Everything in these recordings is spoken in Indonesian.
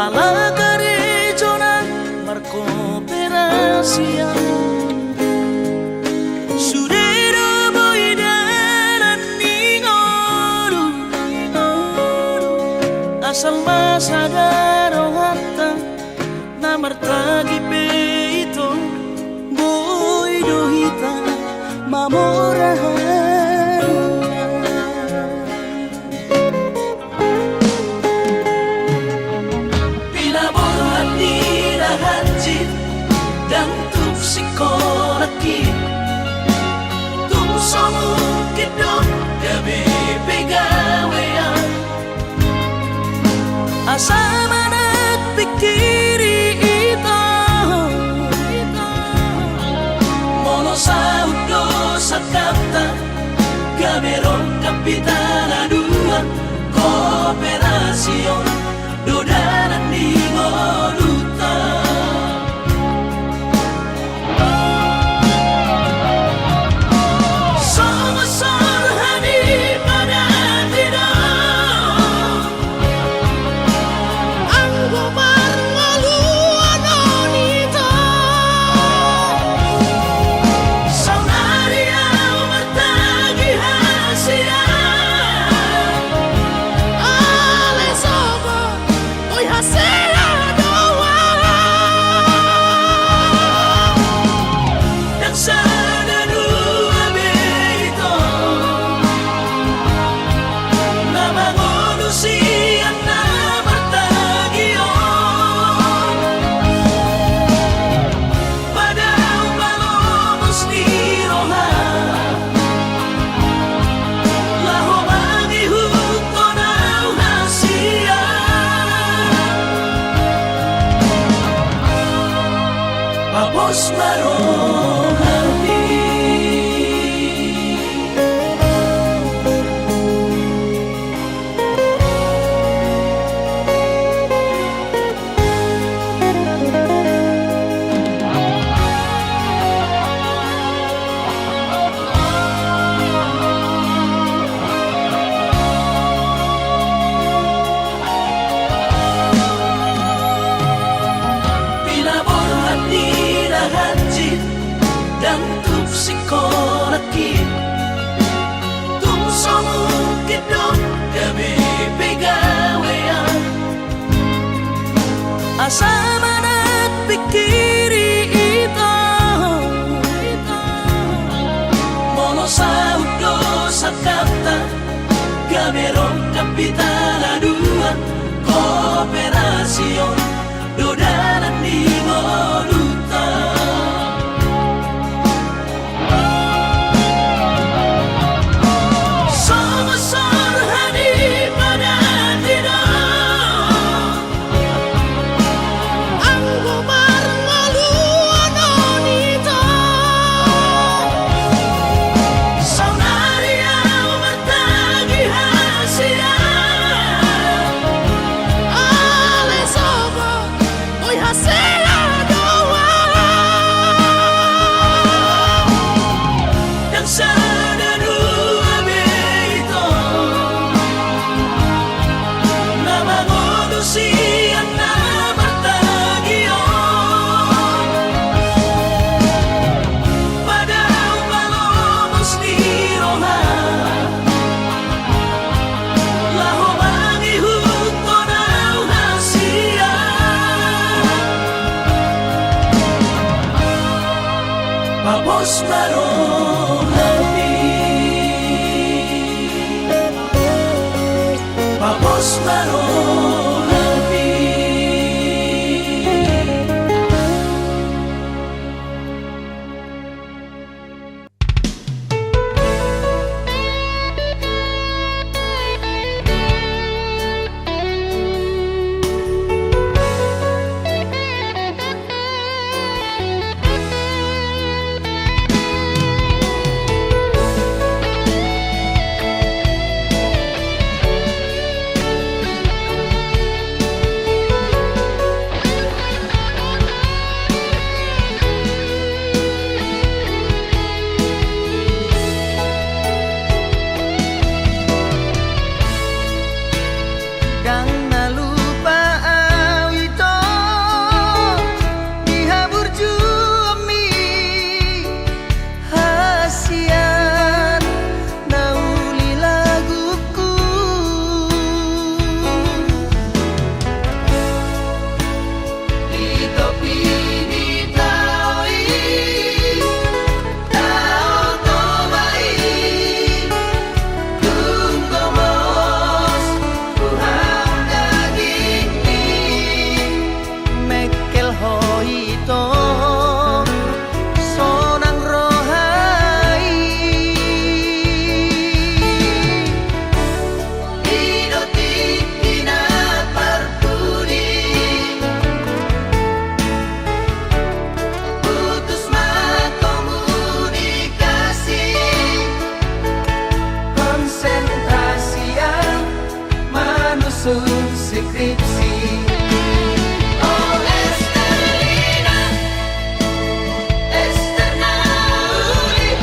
alla regione marco operasia sudero boidaran ningoru asal masadaro hatta namartagi peito boido hita mamorahan dan tuk sikolaki tuk somu kidok gabe pegawean asa manak pikiri ito mono saudo sakata gaberon kapitana dua kooperasion dodanan di moduta Papos marong hati dan tuk sikolaki tuk somu kidok gabe pegawean asa manak pikiri ito mono saudo sakata gaberon kapitana dua kooperasion dodanan di moduta Papos marong hati Papos marong hati Manusun skripsi. Oh Esterlina, Esterna uli,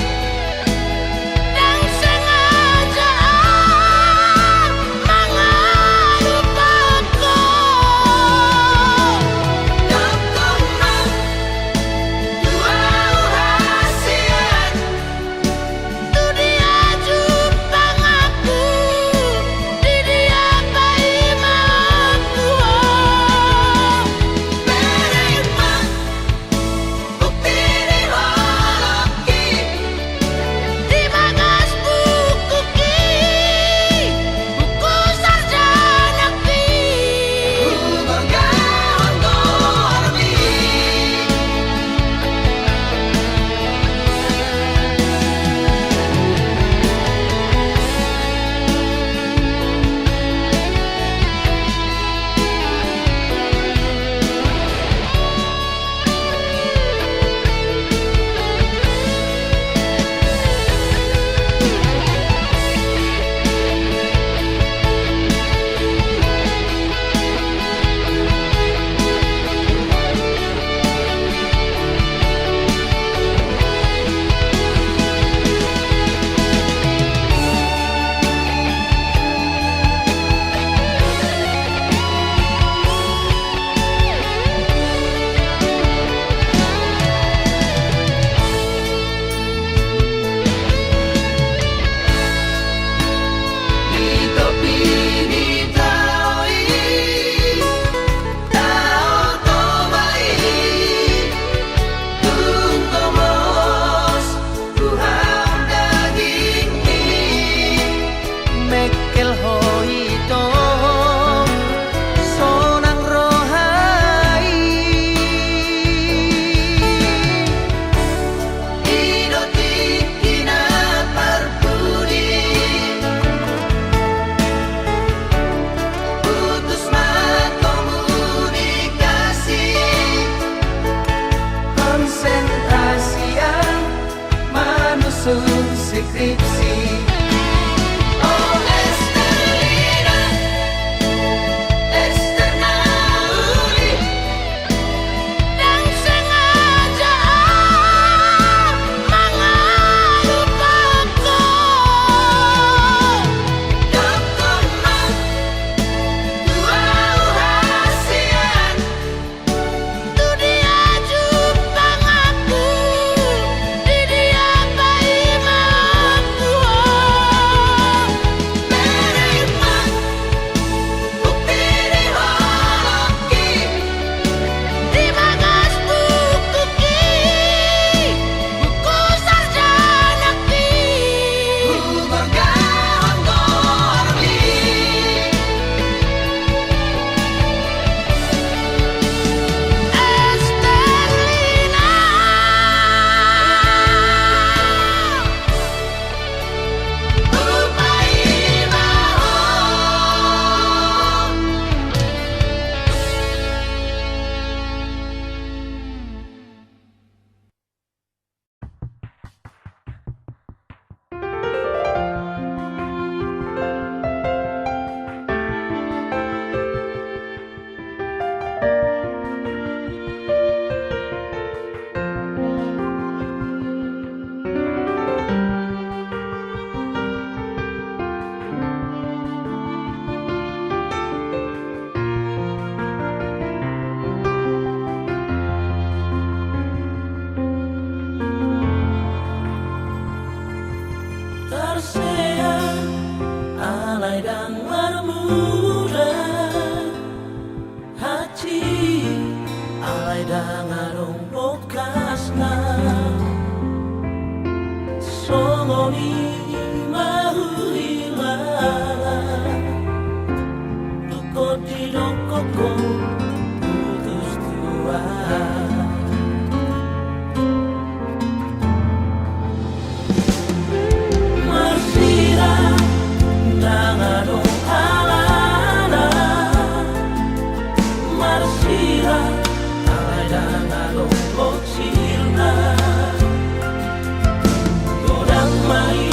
yang sengaja mengelupaku. Dokterman dua hasian, Tu dia jupang aku, di dia bayi mauku. menerima bukti di holoki. Di bagas buku ki, buku sarjana ki. Bergahun dormi. Di topi di taui, tao tobai, tungtomos Tuhan daging ini. Mekel hoito sonang rohai, idoti kina parpudi. Putus komunikasi, konsentrasi yang manusun skripsi. Oh Esterlina, Esterna uli, Yang sengaja mengelupaku. dokterman dua hasian, Tu dia jupang aku, di dia bayi mauku. menerima bukti di holoki. Di bagas buku ki, buku sarjana ki. Bergahun dormi. Esterlina, Upai mahon. Terseang alay dan marmuda hati alay dan arong podcastna songoni mahuila tukot di dokoko putus tua. Marsira dengan alana, marsira alay dengan bocilna, godang mai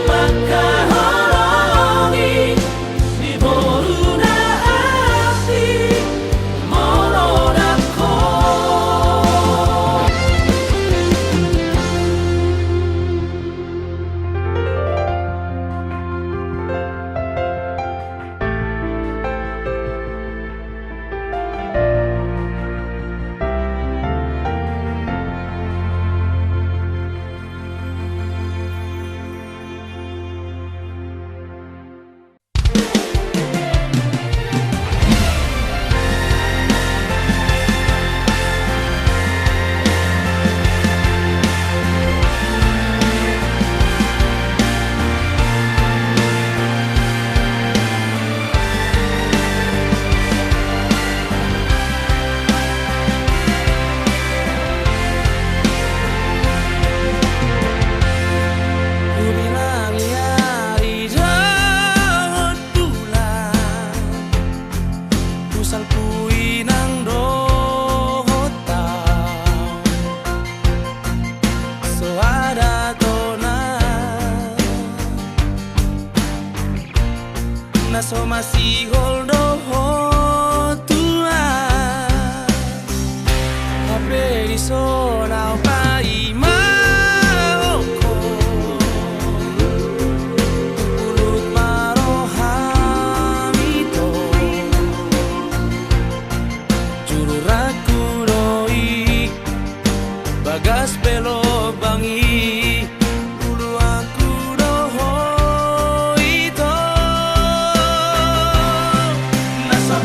Makaholongi di boruna hati molodako. So masih holdo tua Abre di sona pai maoko Ulut marohamito Juru raku doi Bagas belo bangi Nasa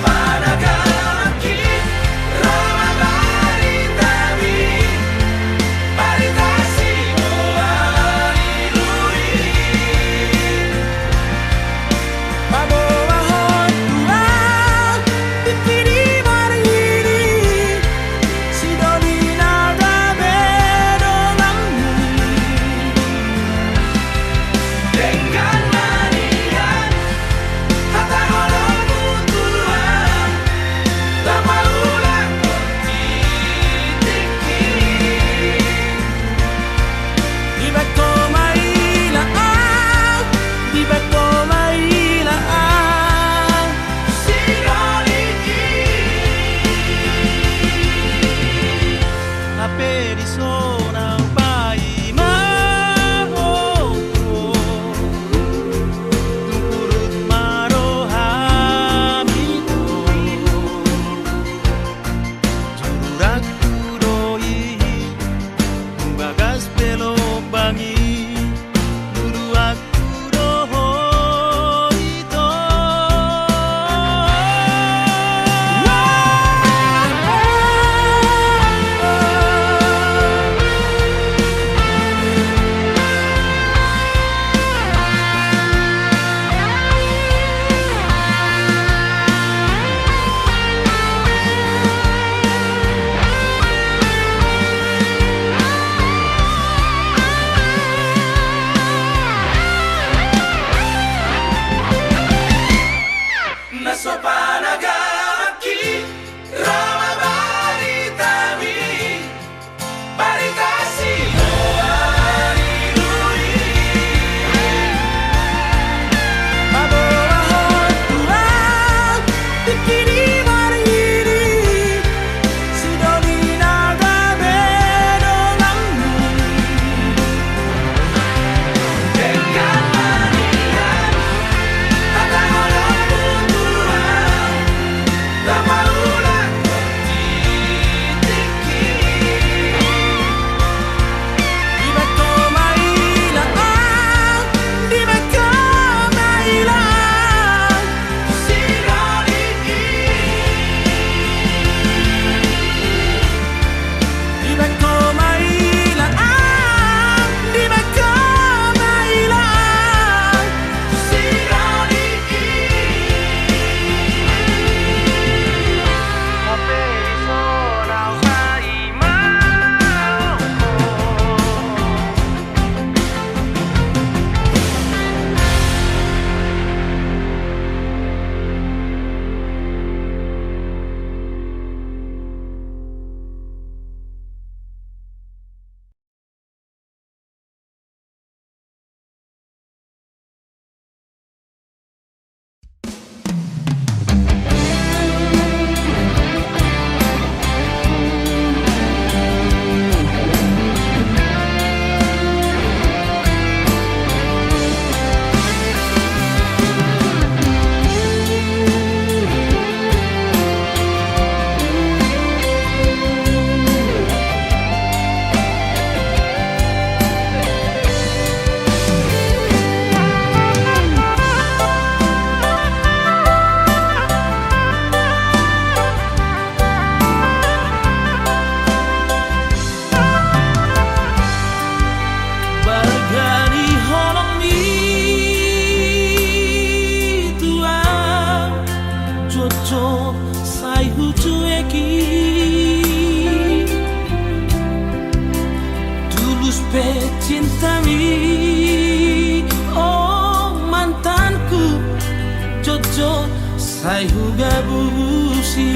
sai huga busi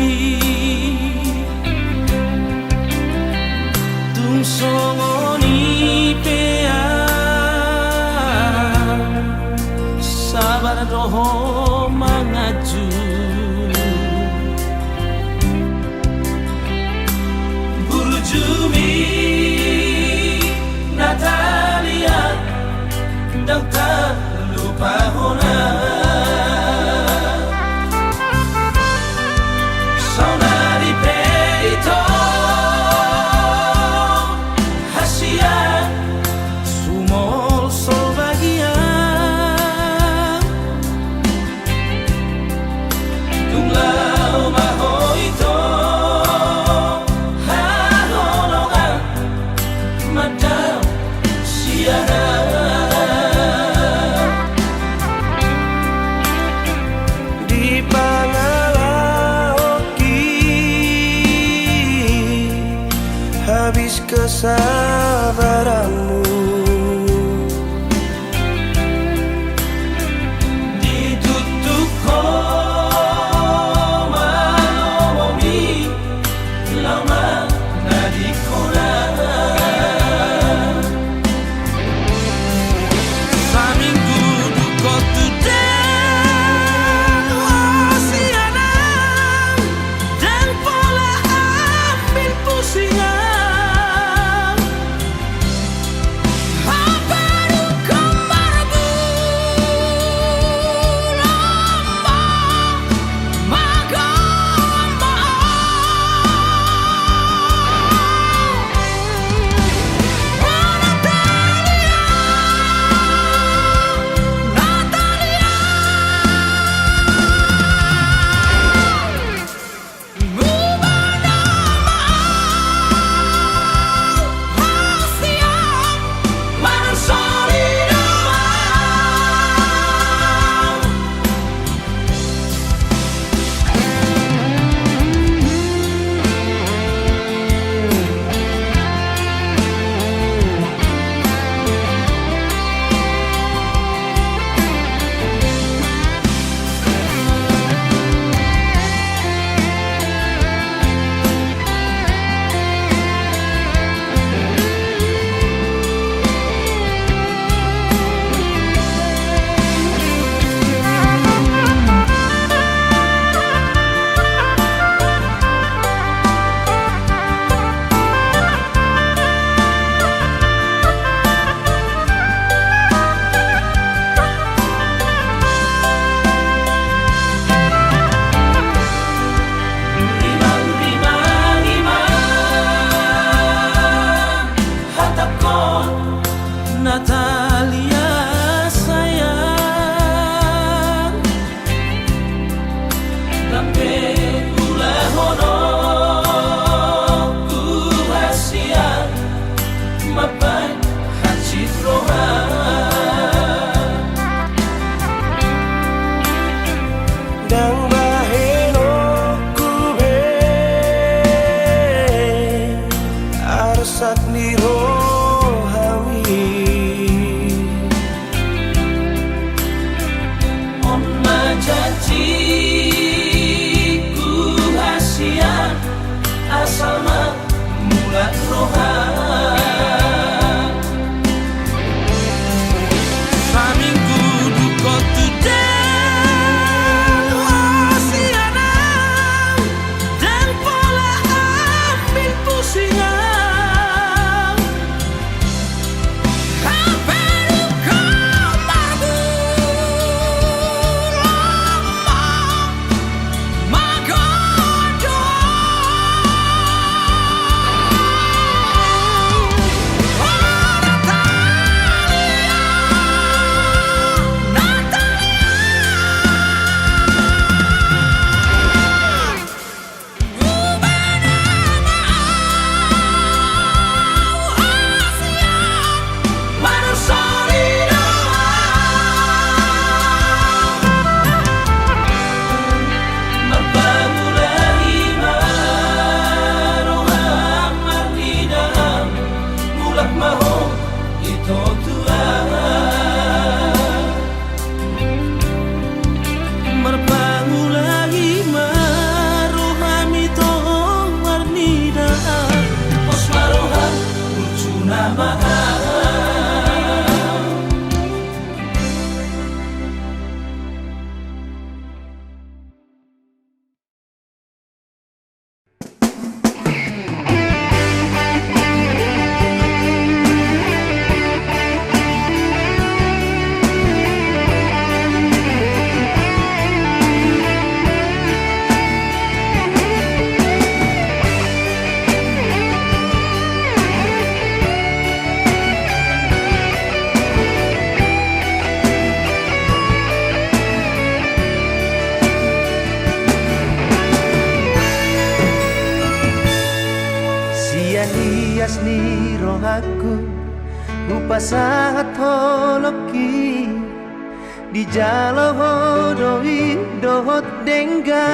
tung songoni pea sabar doho mangaju Burjumi Natalia dan tak lupa hona Saudari Peito Hasia Sumol Solbagia Tunglau Mahoito Haholongan Madam Siara Di Pangalaoki habis kesabaranmu ditutup koma lomomi lama nadikona saminggu duko tudang wasianan dan pola ambil pusingan pasangat holoki di jalo hodoi dohot dengga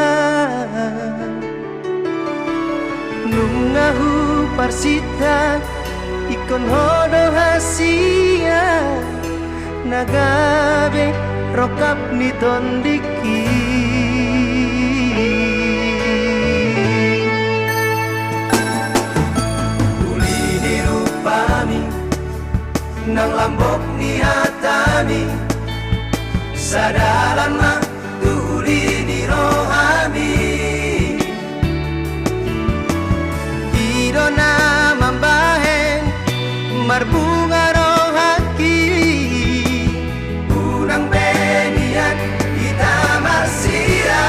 nungahu parsita ikon hodo hasia nagabe rokap ni tondiki nang lambok ni hatami sadalan mah tuli ni rohami idona mambahen marbunga rohaki unang benian kita marsira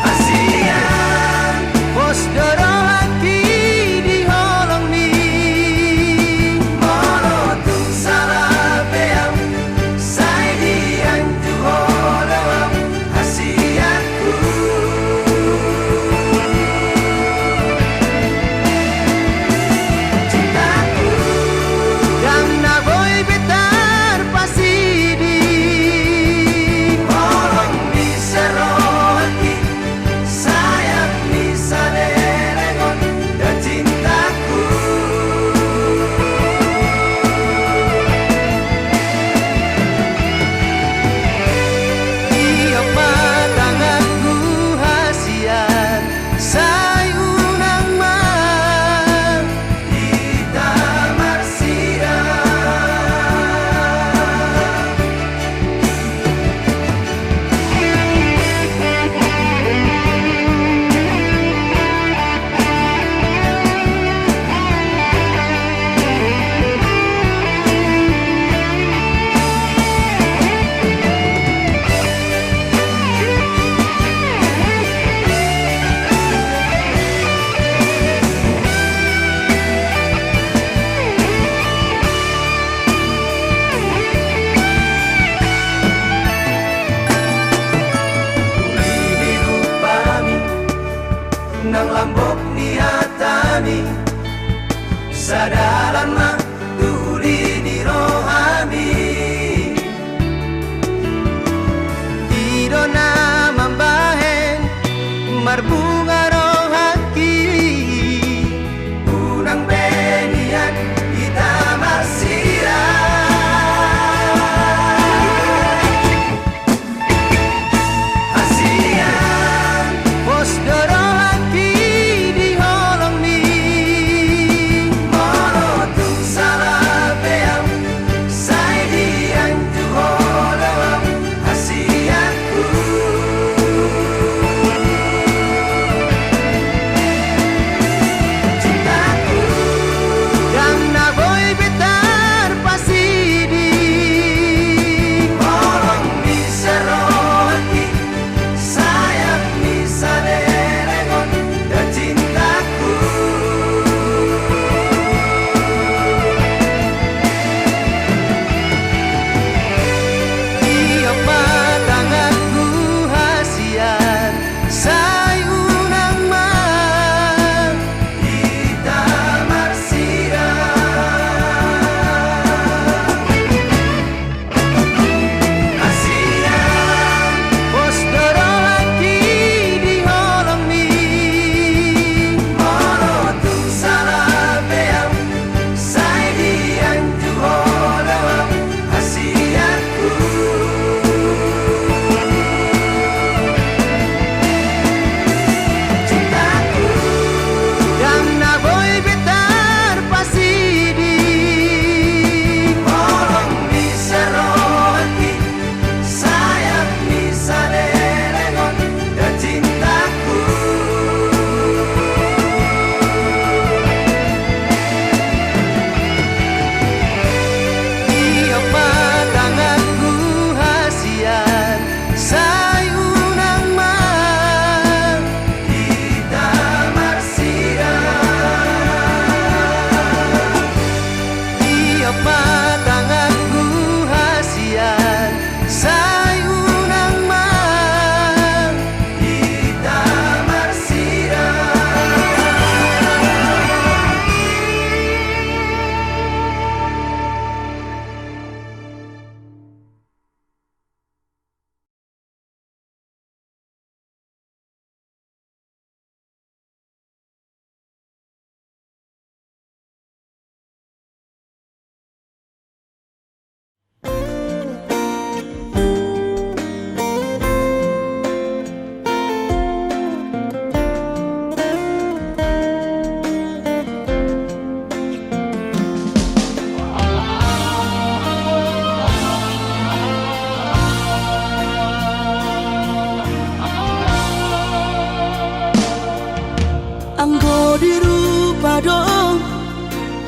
hasian pos dorohaki di holong ni monotung salah beam sai dian tu holong hasianku cintaku yang naboy betar pasidi holong bisa rohaki sayang bisa lelengon dan cintaku iya patanganku hasian sayunang mah kita marsira Ulini rupami nang lambok ni hatami sadalan mah tuli ni rohami idona mambahen marbunga rohaki unang benian kita marsira hasian pos dorohaki di holong ni monotung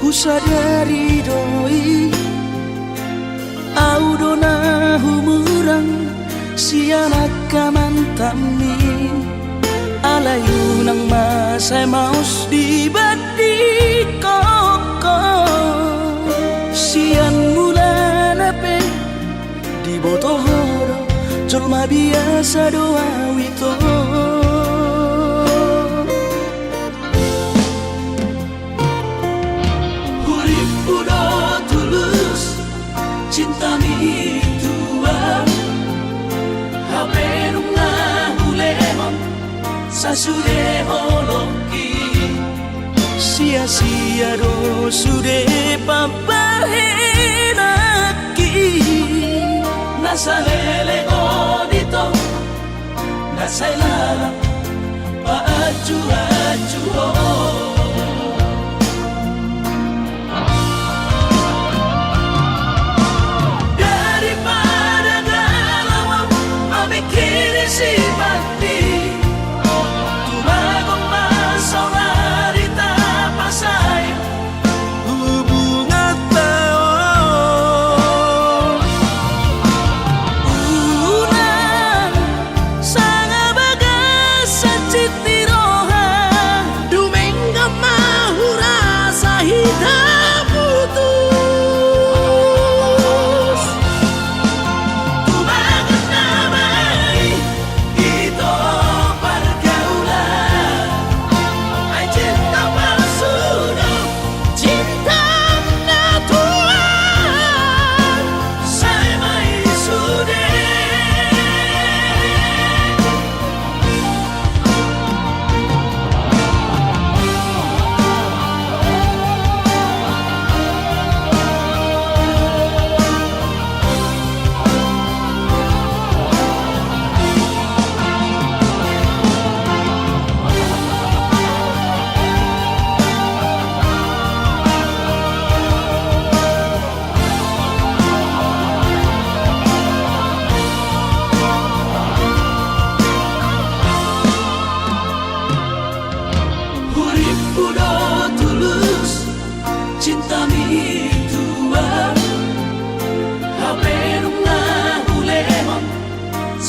Usadari doi Audona humurang Siana kamantami Alayu nang masay maus di badi koko Sian mula nape di botohoro Jolma biasa doa wito Hurip udah tulus cinta mi tua Hape nunga hulemon Sasude holoki Sia-sia do sude papahenaki Nasa lele odito Nasa ilala Paaju-aju Daripada galau Memikiri si mati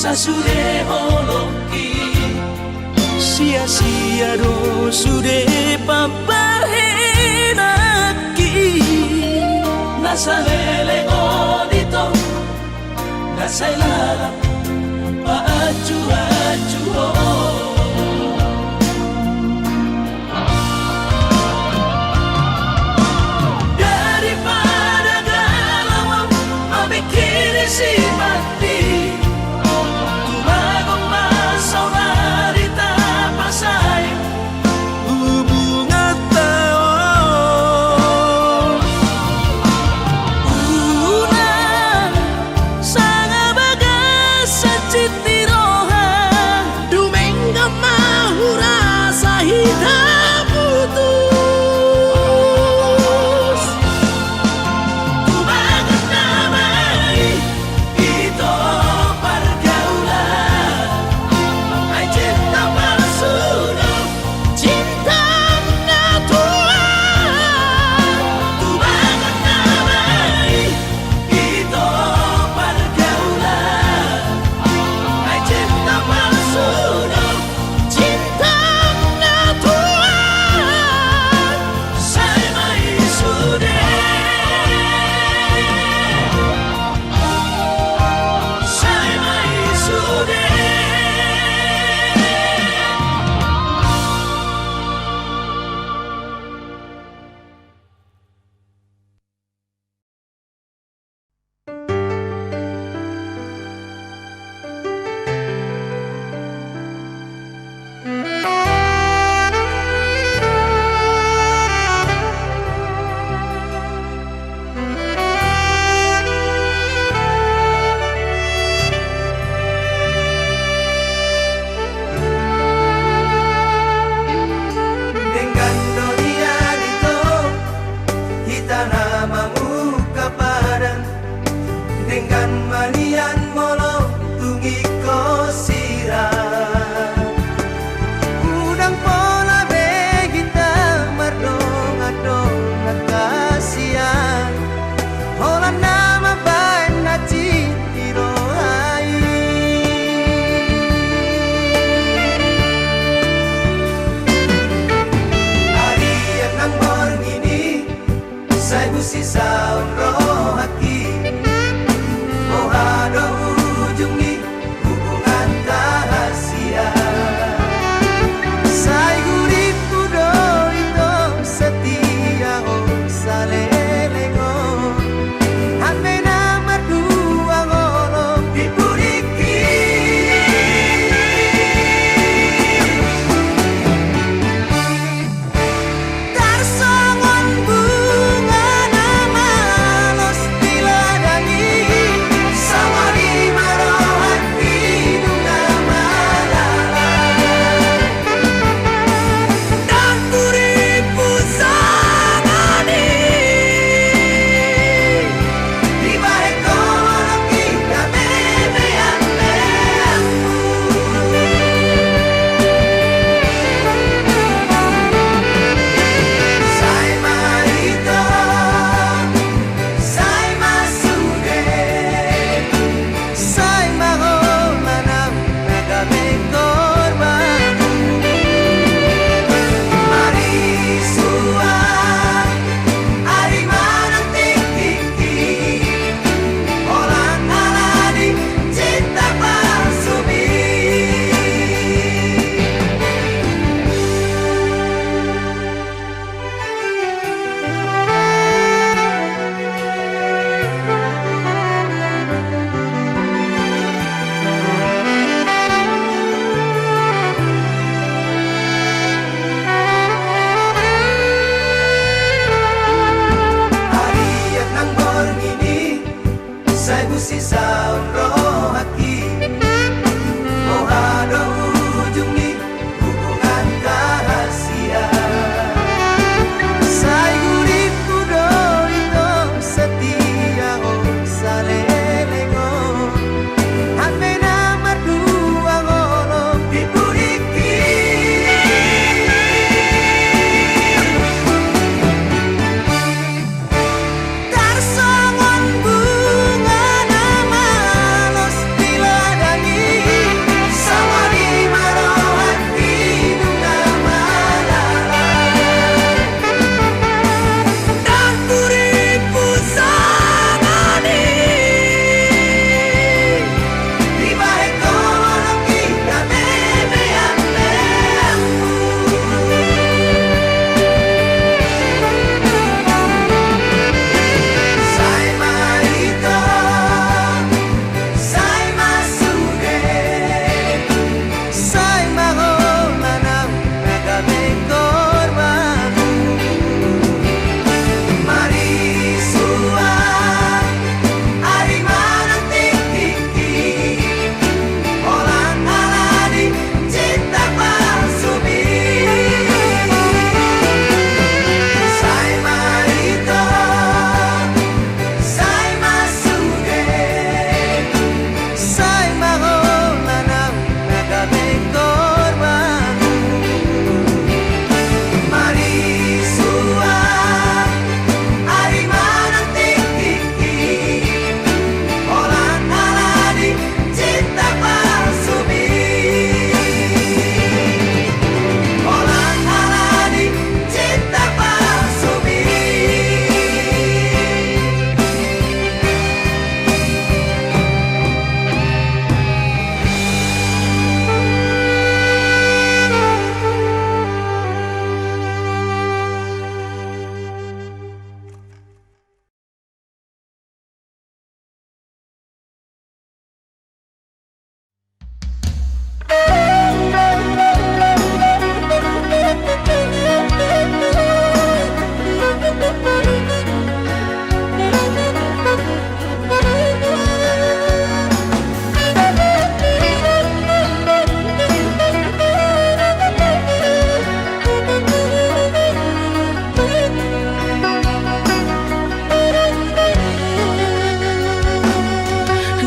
Sasude holoki Sia-sia do sude papahenaki Nasa lele odito Nasa ilala Paaju-aju Daripada galau Memikiri si mati Udang pola begita merdong adong Sai busi saun roh haki Mohado ujungi hubungan rahasia Sai guriku do itu setia oh salelengo Hape nama dua ngolong dipuriki Tarsongon bunga nama los diladani Sawari marohan hidung malala Dan puripu sanani Di balik kolong kita bebean Sai marito, sai masude, sai mahomanam nagame korban. Marisua, ari manang tiki, orang aladi cinta palsumi. Hariat ng borngini Sai busi saun roh haki Mohado ujungi hubungan rahasia Sai guriku do itu setia oh salelengo Hape nama dua ngolong dipuriki Tarsongon bunga nama los diladani Sawari marohan hidung malala Dan puripu sanani Di balik kolong kita bebean Sai marito, sai masude, sai mahomanam nagame korban. Marisua, ari manang tiki, orang aladi cinta palsumi. Sai marito, sai masude, sai mahomanam nagame korban. Marisua, ari manang tiki, orang aladi cinta palsumi. Orang aladi cinta palsumi.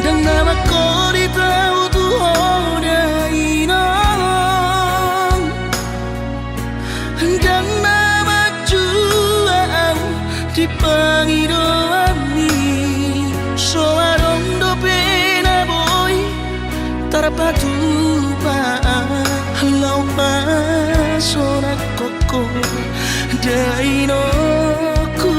Dan namaku ditahu Tuhan inang Dan nama juang dipangi doami Soarong do pena boy Tarapatu pa Lau pa sonak koko Dainoku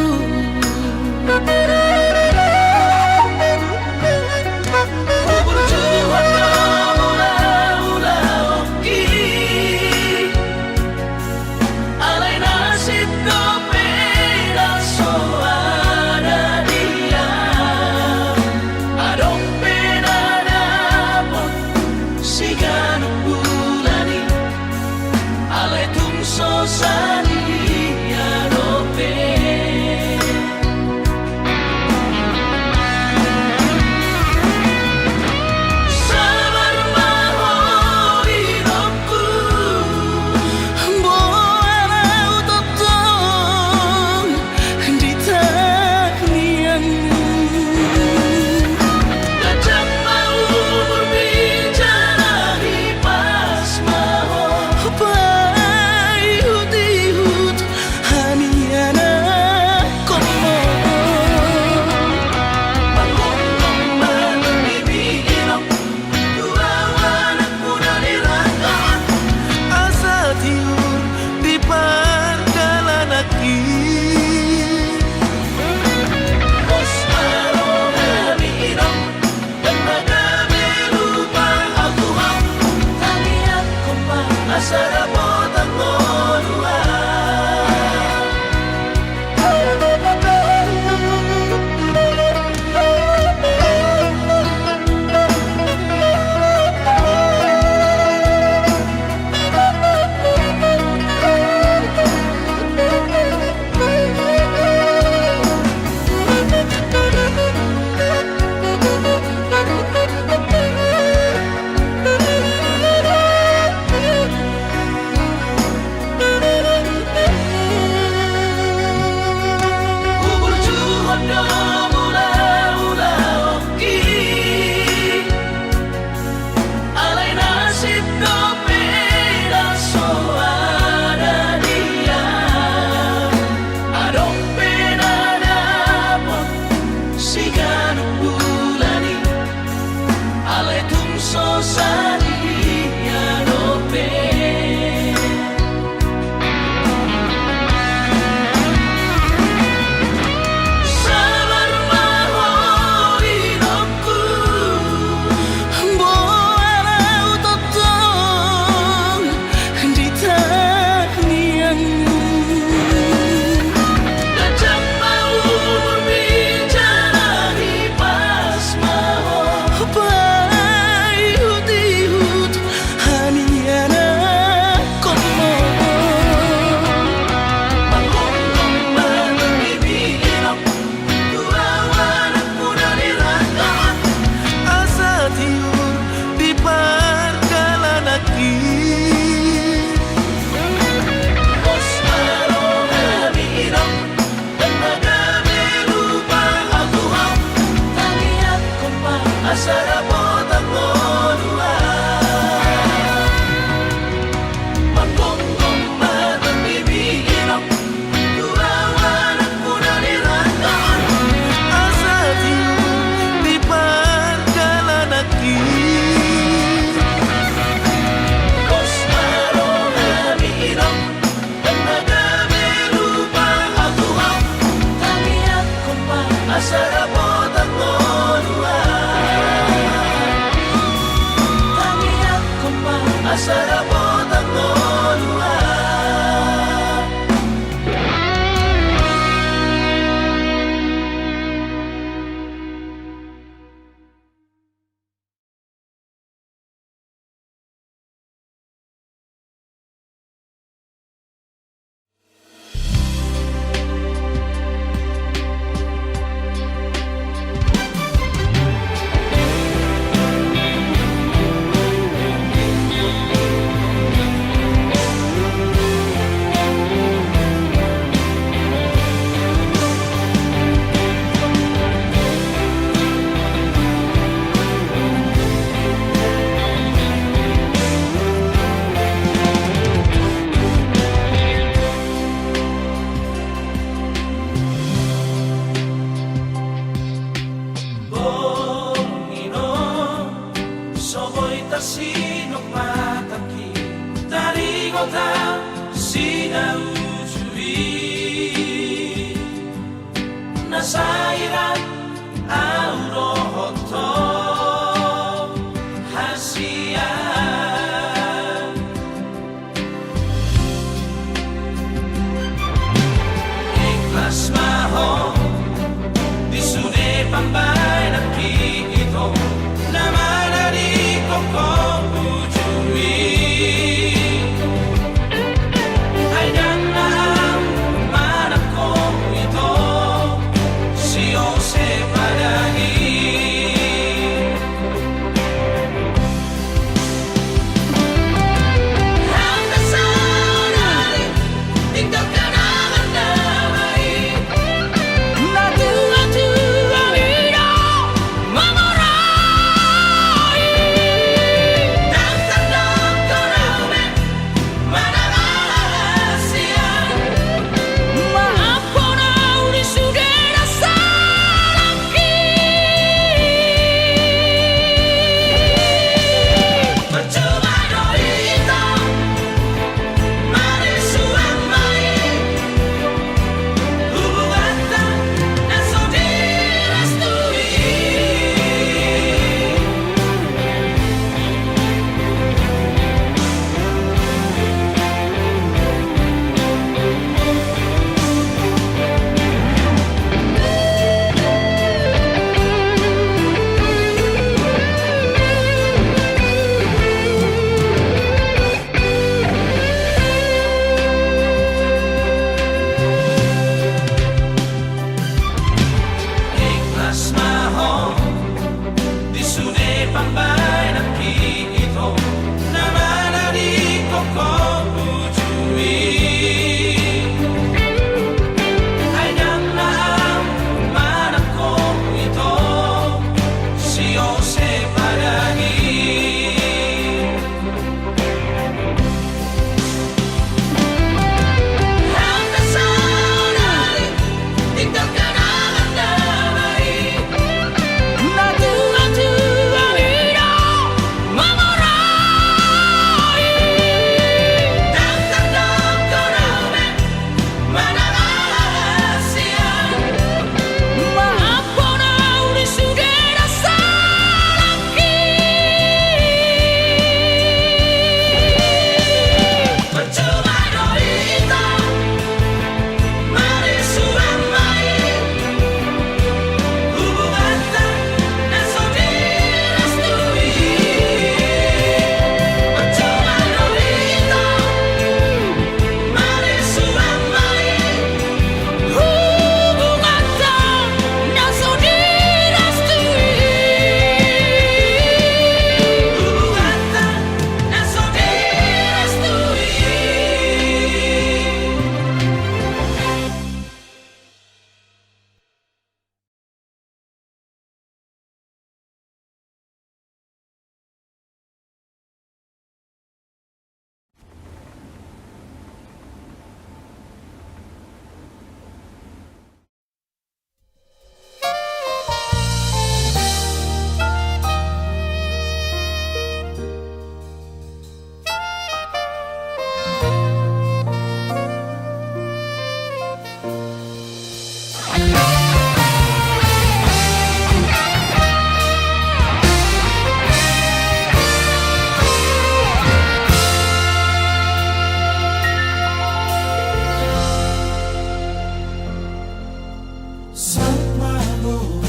sama boru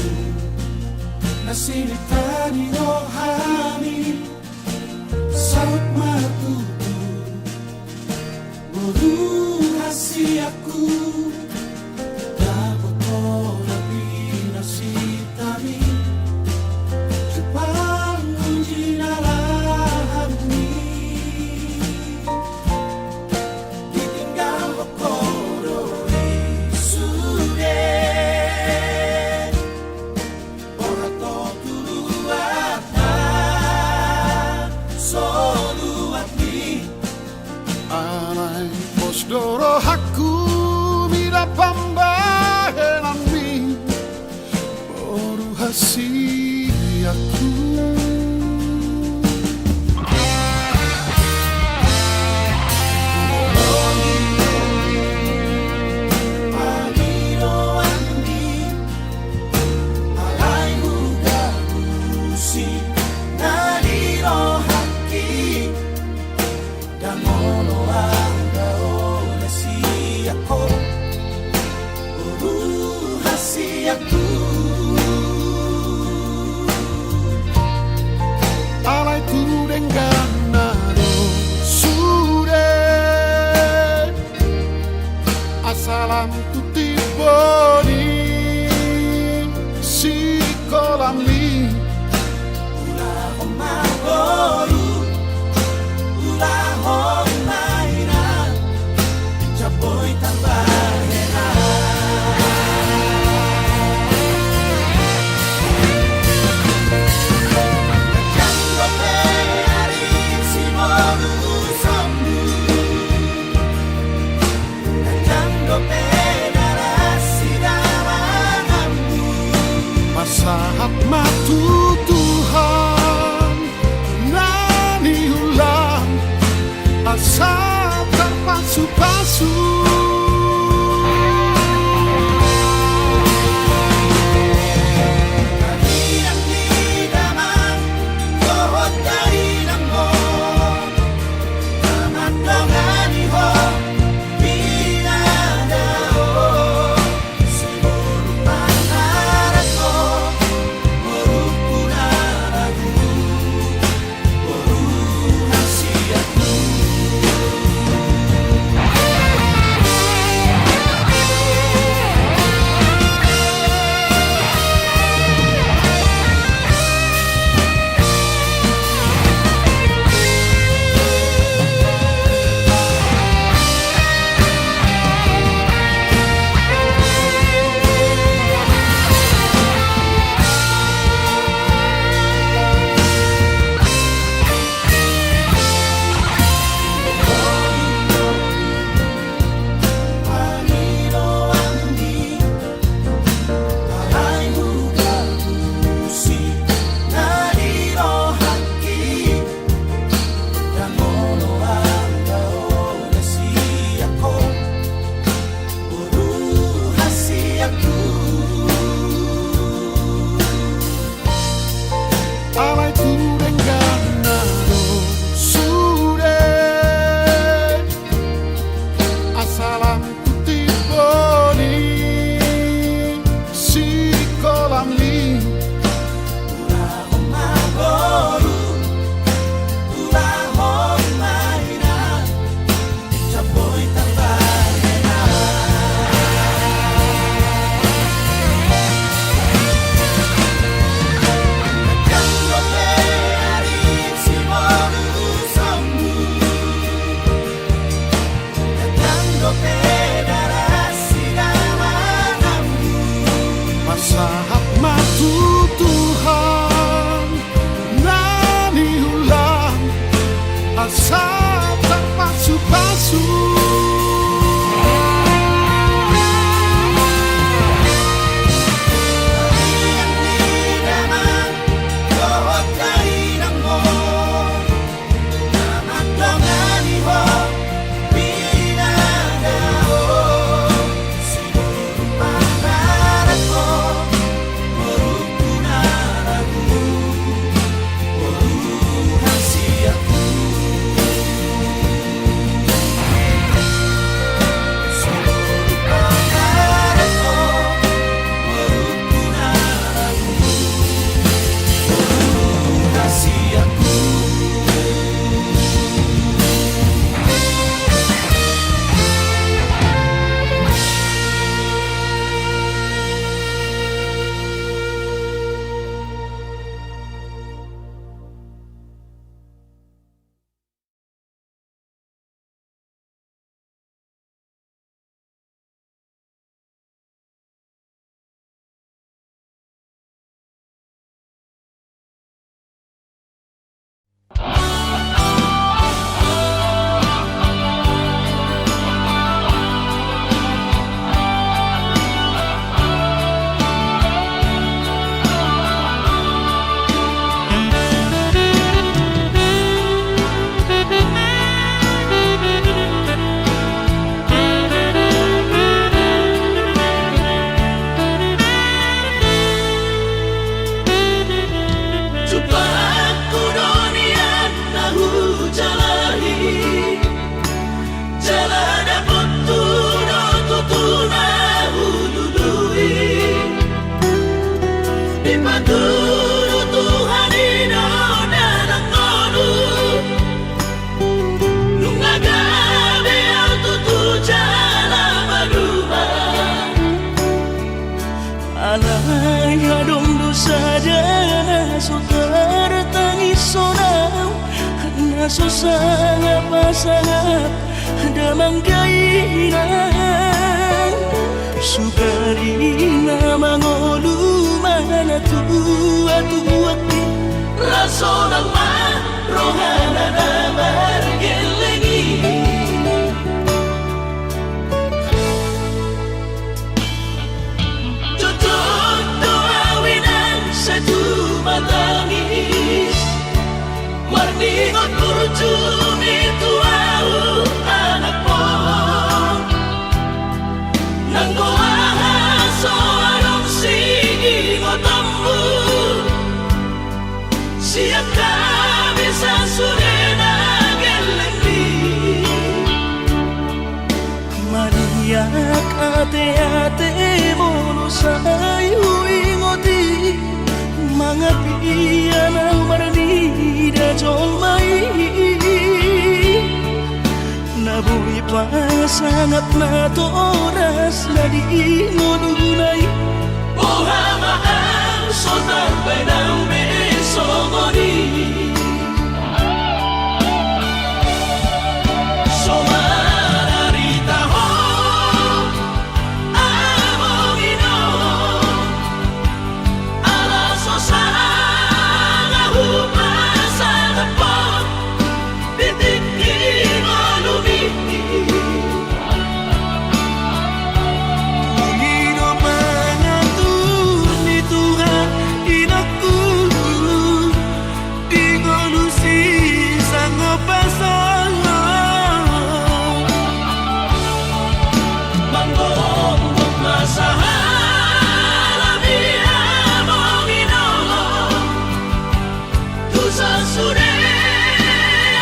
nasilitani rohani saut matutu boru hasiaku dapat lebih nasitani Jepang jinalahami ditinggal kodori sude Borato tuluata soluati Alay posdoro haku mira pambahenami boru hasiaku Alay tu denganaro sude asalam tu tiboni si kolami ulah magoru ulah homaira jaboy tambahena Alay adong dosa dana so tertangis sonau naso sangap pasangap damang kainan sukarina mangolu mana tua-tuati raso ng rohana na margelengi tutup doawinan satu matangis marningot kurjumi tuau anak mo nang goahaso anong singotammu siap kami sa surena gelendi mariak ate-ate mono sayu ingoti mga piyan ang maranida jolmai nabuhi pa sangat na to oras na di ngununay buhama ang sotar benang besogoni somararita ho amongino alaso sana humasa na po bitik inolumi Panginoon mangatur ni Tuhan inakku di ngolusi sang pasangan manggong masahala biya mongino tusa sure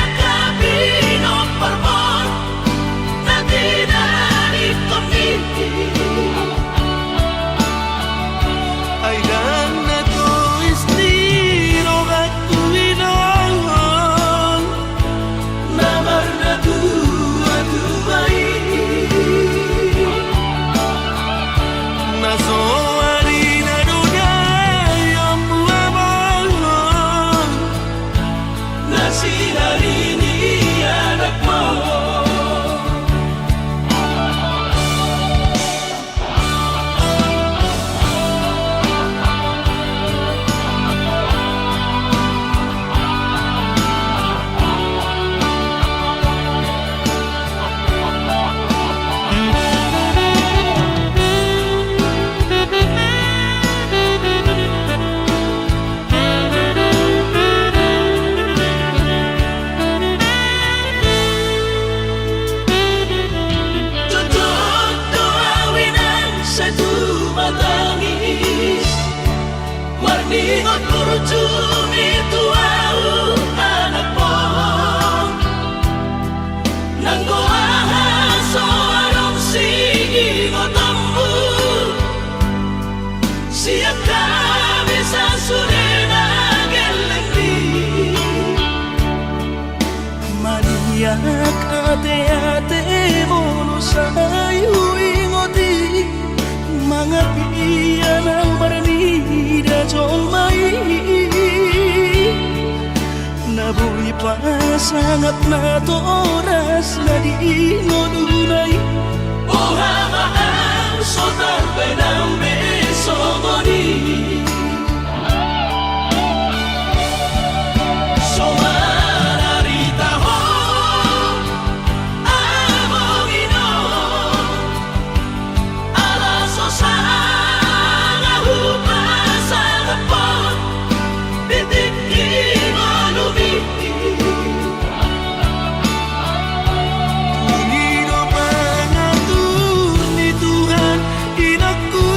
akabino parmon na dinari kami ay dan na to estilo aku inon namar na tua-tuai naso harina dunia yang buamon nasi hari ini anak mo tutup doawinan satu matangis marningot kurjumi tuau anak mo nang goahaso anong singotammu siap kami sa surena gelendi mariak ate-ate mono sayu ingoti mga piyan ang maranida jolmai nabuhi pa sangat na to oras na di ngununay buhama ang sotar benang besogoni somararita ho amongino alaso sana humasa na po bitik inolumi Panginoon mangatur ni Tuhan inakku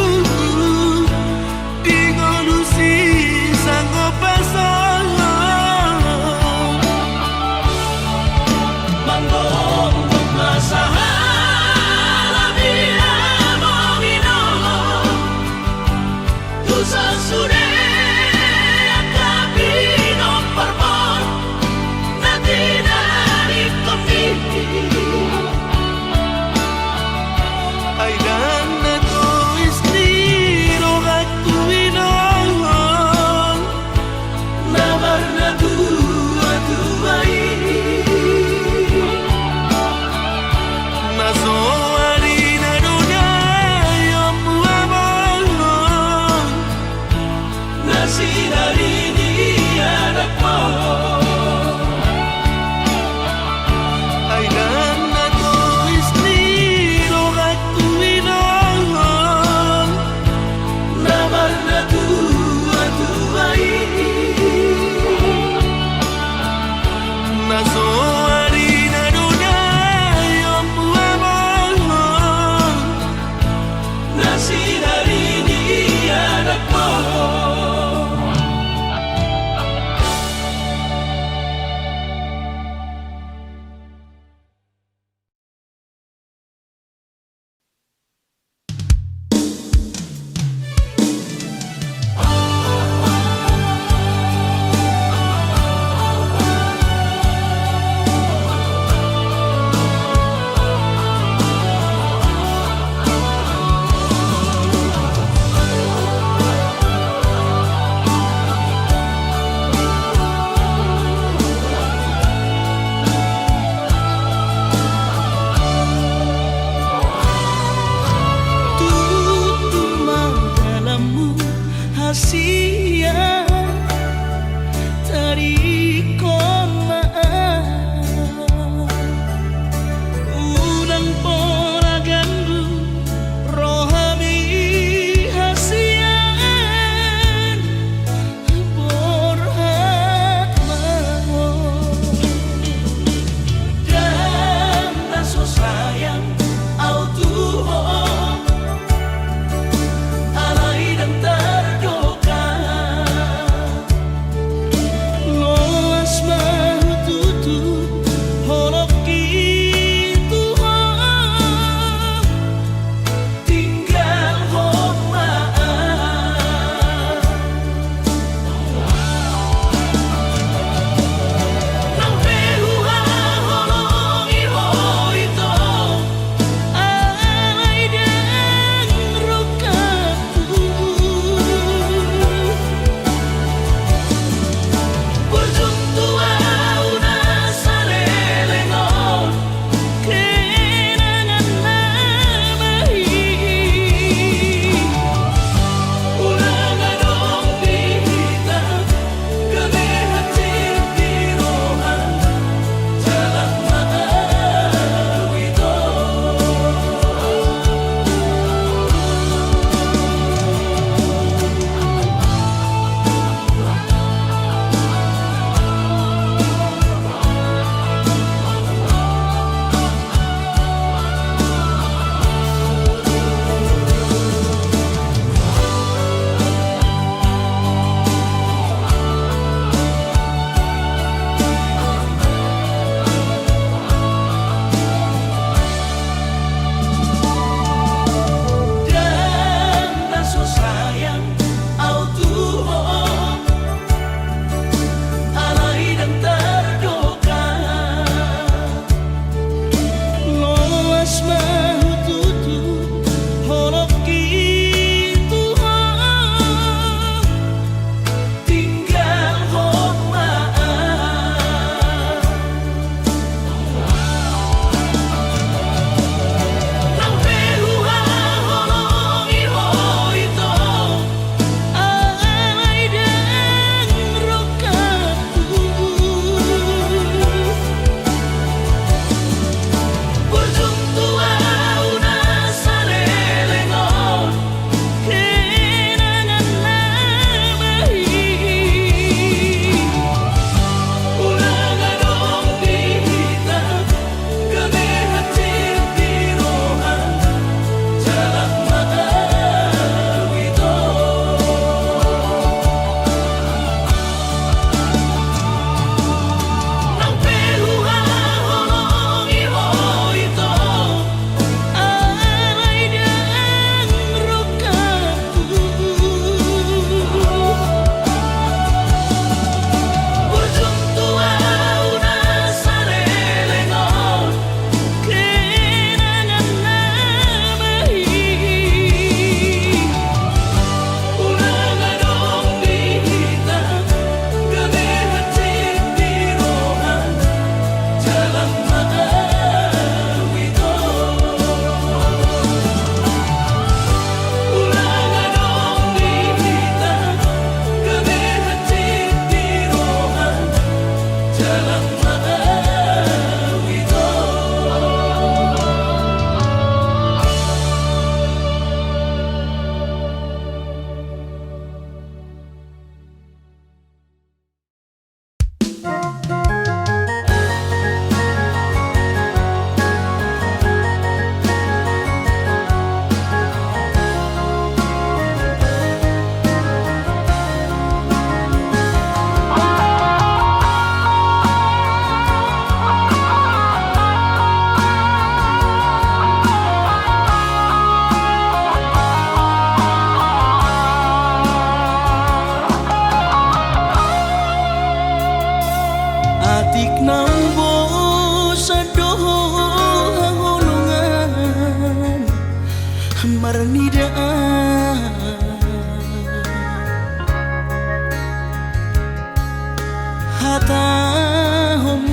Hata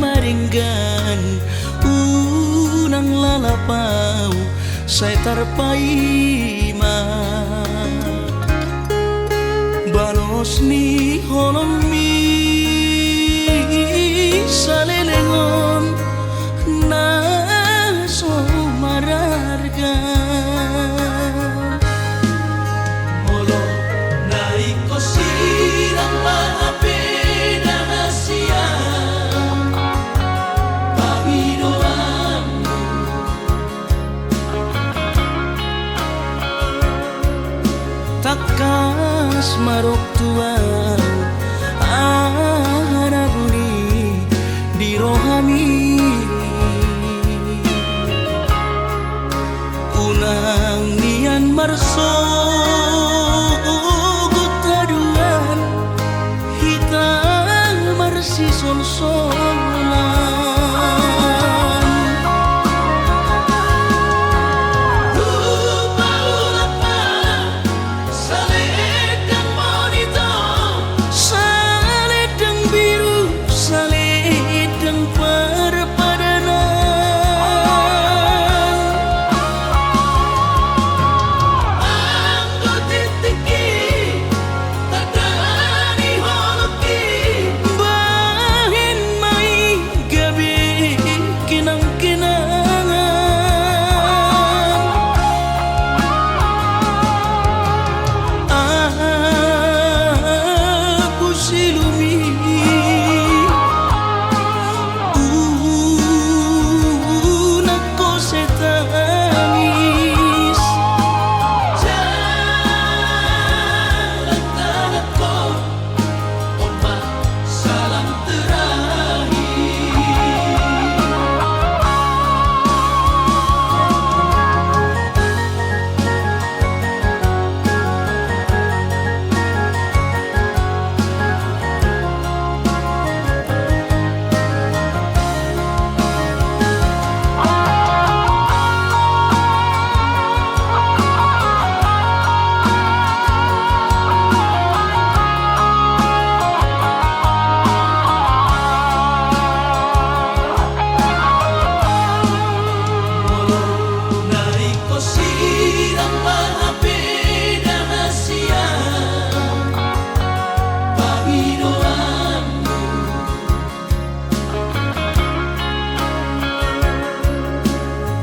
maringgan unang lalapau saya terpaima balos ni holomi salelengon na so mararga molo naiko sirang mahape takas marok tuan arabuni di rohami unang nian marso gutaduan hitam marsi sol-solan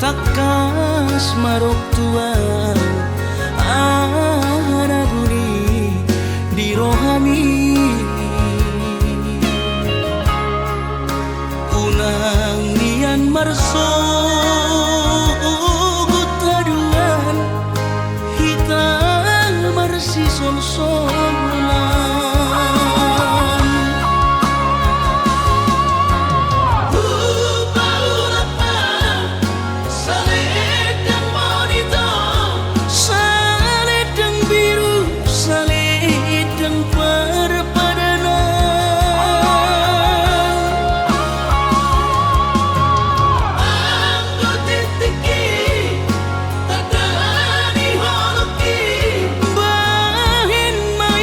takas marok tuan arabuni di rohami unang nian marso gutaduan hitam marsi sol-solan bahin mai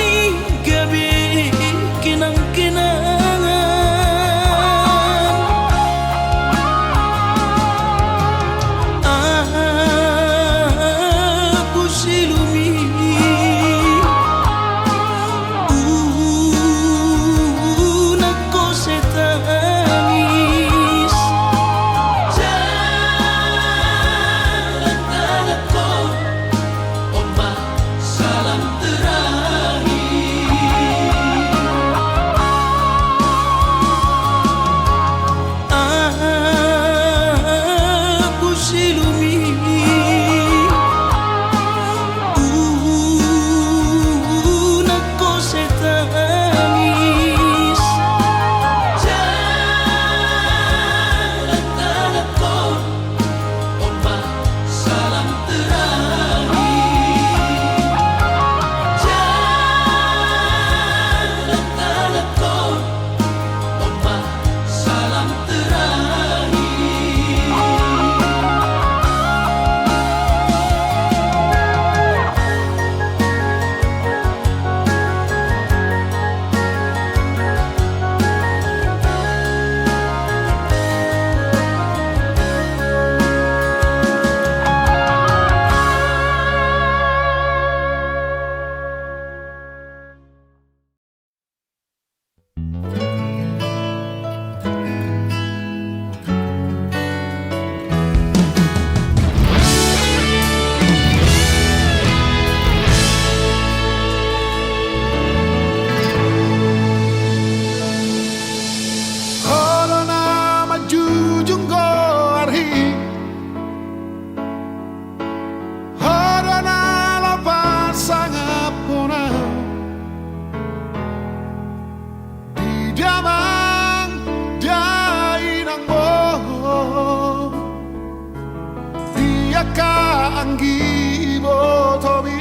anggi botomi.